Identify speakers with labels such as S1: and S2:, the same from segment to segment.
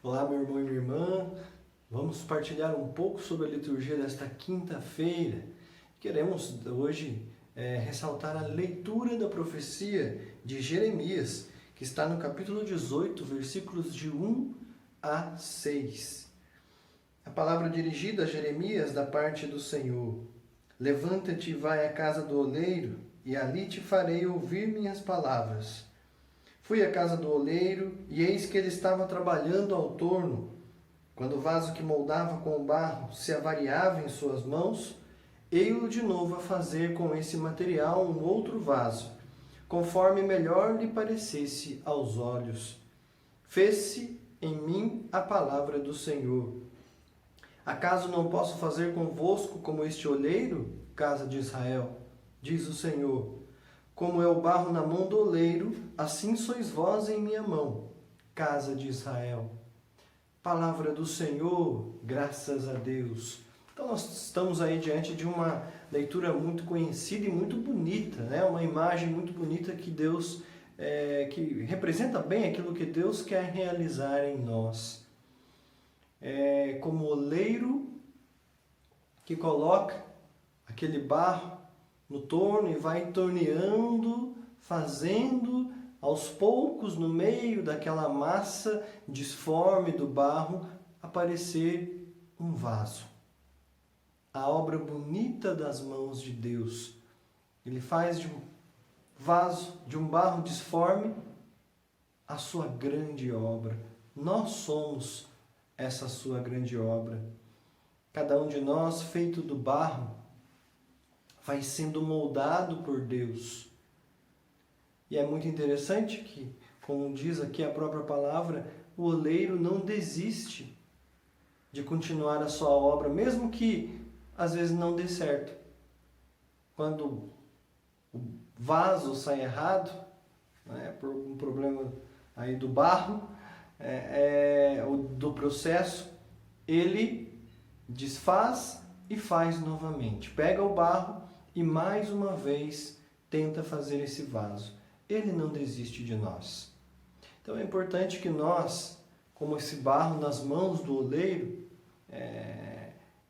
S1: Olá, meu irmão e minha irmã. Vamos partilhar um pouco sobre a liturgia desta quinta-feira. Queremos hoje ressaltar a leitura da profecia de Jeremias, que está no capítulo 18, versículos de 1 a 6. A palavra dirigida a Jeremias da parte do Senhor. Levanta-te e vai à casa do oleiro, e ali te farei ouvir minhas palavras. Fui à casa do oleiro, e eis que ele estava trabalhando ao torno. Quando o vaso que moldava com o barro se avariava em suas mãos, ei-lo de novo a fazer com esse material um outro vaso, conforme melhor lhe parecesse aos olhos. Fez-se em mim a palavra do Senhor. Acaso não posso fazer convosco como este oleiro, casa de Israel? Diz o Senhor. Como é o barro na mão do oleiro, assim sois vós em minha mão, casa de Israel. Palavra do Senhor, graças a Deus. Então nós estamos aí diante de uma leitura muito conhecida e muito bonita, né? Uma imagem muito bonita que Deus, que representa bem aquilo que Deus quer realizar em nós. Como oleiro que coloca aquele barro no torno e vai torneando, fazendo aos poucos no meio daquela massa disforme do barro aparecer um vaso. A obra bonita das mãos de Deus. Ele faz de um vaso, de um barro disforme, a sua grande obra. Nós somos essa sua grande obra. Cada um de nós, feito do barro, vai sendo moldado por Deus. E é muito interessante que, como diz aqui a própria palavra, o oleiro não desiste de continuar a sua obra, mesmo que às vezes não dê certo. Quando o vaso sai errado, né, por um problema aí do barro, do processo, ele desfaz e faz novamente. Pega o barro e mais uma vez tenta fazer esse vaso. Ele não desiste de nós. Então é importante que nós, como esse barro nas mãos do oleiro,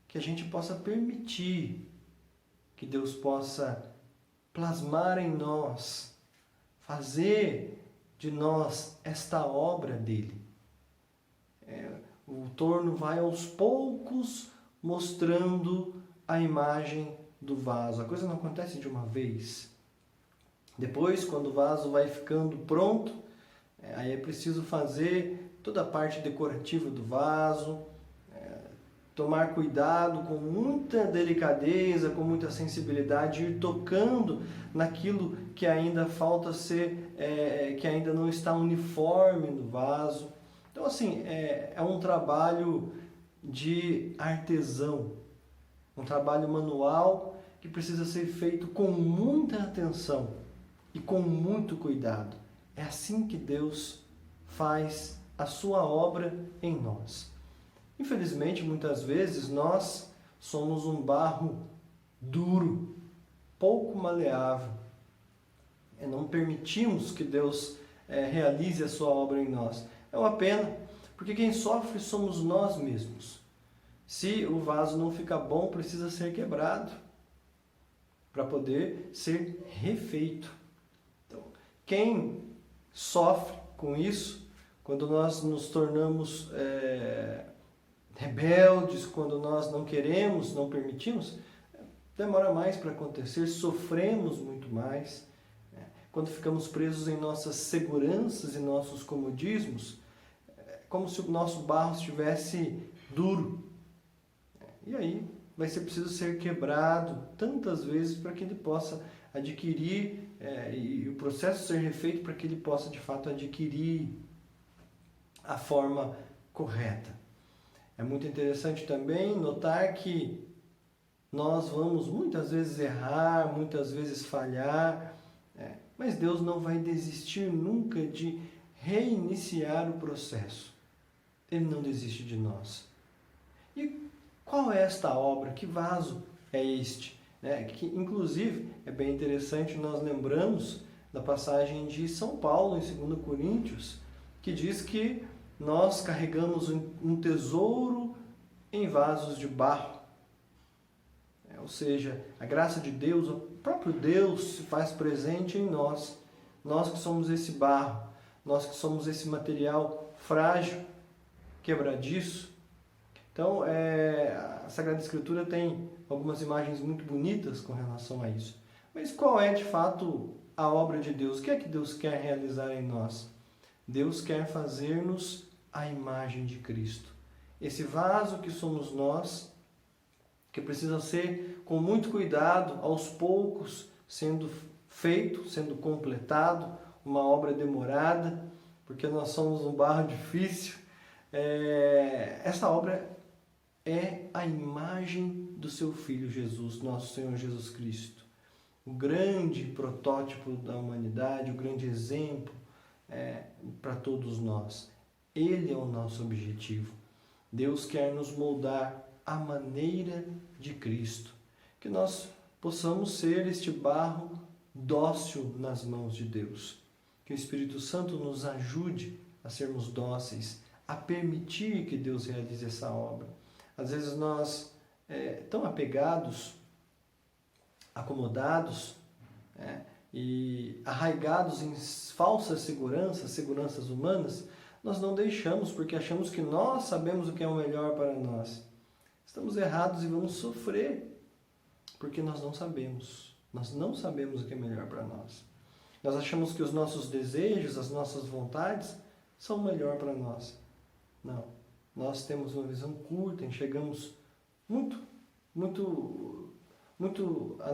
S1: que a gente possa permitir que Deus possa plasmar em nós, fazer de nós esta obra dele. O torno vai aos poucos mostrando a imagem do vaso. A coisa não acontece de uma vez. Depois, quando o vaso vai ficando pronto, aí é preciso fazer toda a parte decorativa do vaso, tomar cuidado com muita delicadeza, com muita sensibilidade, ir tocando naquilo que ainda falta ser, que ainda não está uniforme no vaso. Então, assim, é um trabalho de artesão, um trabalho manual que precisa ser feito com muita atenção e com muito cuidado. É assim que Deus faz a sua obra em nós. Infelizmente, muitas vezes, nós somos um barro duro, pouco maleável. Não permitimos que Deus realize a sua obra em nós. É uma pena, porque quem sofre somos nós mesmos. Se o vaso não fica bom, precisa ser quebrado para poder ser refeito. Então, quem sofre com isso, quando nós nos tornamos rebeldes, quando nós não queremos, não permitimos, demora mais para acontecer, sofremos muito mais. Quando ficamos presos em nossas seguranças e nossos comodismos, como se o nosso barro estivesse duro. E aí vai ser preciso ser quebrado tantas vezes para que ele possa adquirir, e o processo ser refeito para que ele possa de fato adquirir a forma correta. É muito interessante também notar que nós vamos muitas vezes errar, muitas vezes falhar, mas Deus não vai desistir nunca de reiniciar o processo. Ele não desiste de nós. E qual é esta obra? Que vaso é este? Que, inclusive, é bem interessante, nós lembramos da passagem de São Paulo, em 2 Coríntios, que diz que nós carregamos um tesouro em vasos de barro. Ou seja, a graça de Deus, o próprio Deus se faz presente em nós. Nós que somos esse barro, nós que somos esse material frágil, quebradiço. Então, a Sagrada Escritura tem algumas imagens muito bonitas com relação a isso. Mas qual é, de fato, a obra de Deus? O que é que Deus quer realizar em nós? Deus quer fazer-nos a imagem de Cristo. Esse vaso que somos nós, que precisa ser com muito cuidado, aos poucos, sendo feito, sendo completado, uma obra demorada, porque nós somos um barro difícil. Essa obra é a imagem do seu Filho Jesus, nosso Senhor Jesus Cristo. O grande protótipo da humanidade, o grande exemplo para todos nós. Ele é o nosso objetivo. Deus quer nos moldar à maneira de Cristo. Que nós possamos ser este barro dócil nas mãos de Deus. Que o Espírito Santo nos ajude a sermos dóceis, a permitir que Deus realize essa obra. Às vezes nós, tão apegados, acomodados, e arraigados em falsas seguranças humanas, nós não deixamos, porque achamos que nós sabemos o que é o melhor para nós. Estamos errados e vamos sofrer, porque nós não sabemos. Nós não sabemos o que é melhor para nós. Nós achamos que os nossos desejos, as nossas vontades, são o melhor para nós. Não. Nós temos uma visão curta, enxergamos a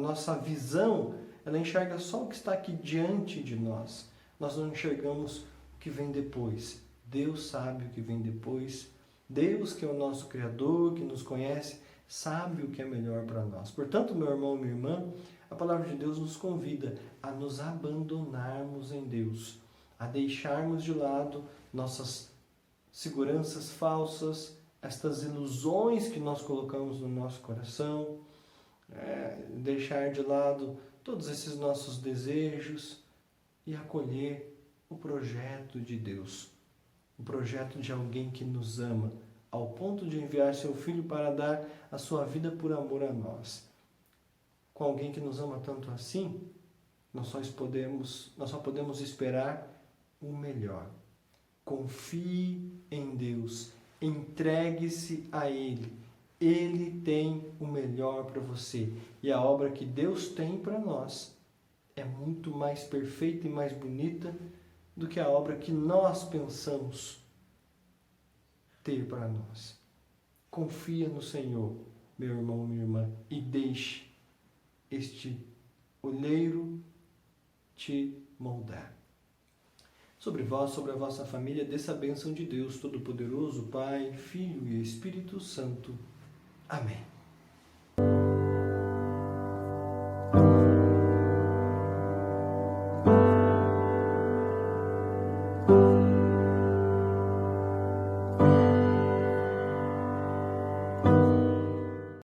S1: nossa visão, ela enxerga só o que está aqui diante de nós. Nós não enxergamos o que vem depois. Deus sabe o que vem depois. Deus, que é o nosso Criador, que nos conhece, sabe o que é melhor para nós. Portanto, meu irmão e minha irmã, a palavra de Deus nos convida a nos abandonarmos em Deus, a deixarmos de lado nossas seguranças falsas, estas ilusões que nós colocamos no nosso coração, deixar de lado todos esses nossos desejos e acolher o projeto de Deus, o projeto de alguém que nos ama, ao ponto de enviar seu Filho para dar a sua vida por amor a nós. Com alguém que nos ama tanto assim, nós só podemos esperar o melhor. Confie em Deus, entregue-se a Ele. Ele tem o melhor para você. E a obra que Deus tem para nós é muito mais perfeita e mais bonita do que a obra que nós pensamos ter para nós. Confia no Senhor, meu irmão, minha irmã, e deixe este olheiro te moldar. Sobre vós, sobre a vossa família, desça a bênção de Deus Todo-Poderoso, Pai, Filho e Espírito Santo. Amém.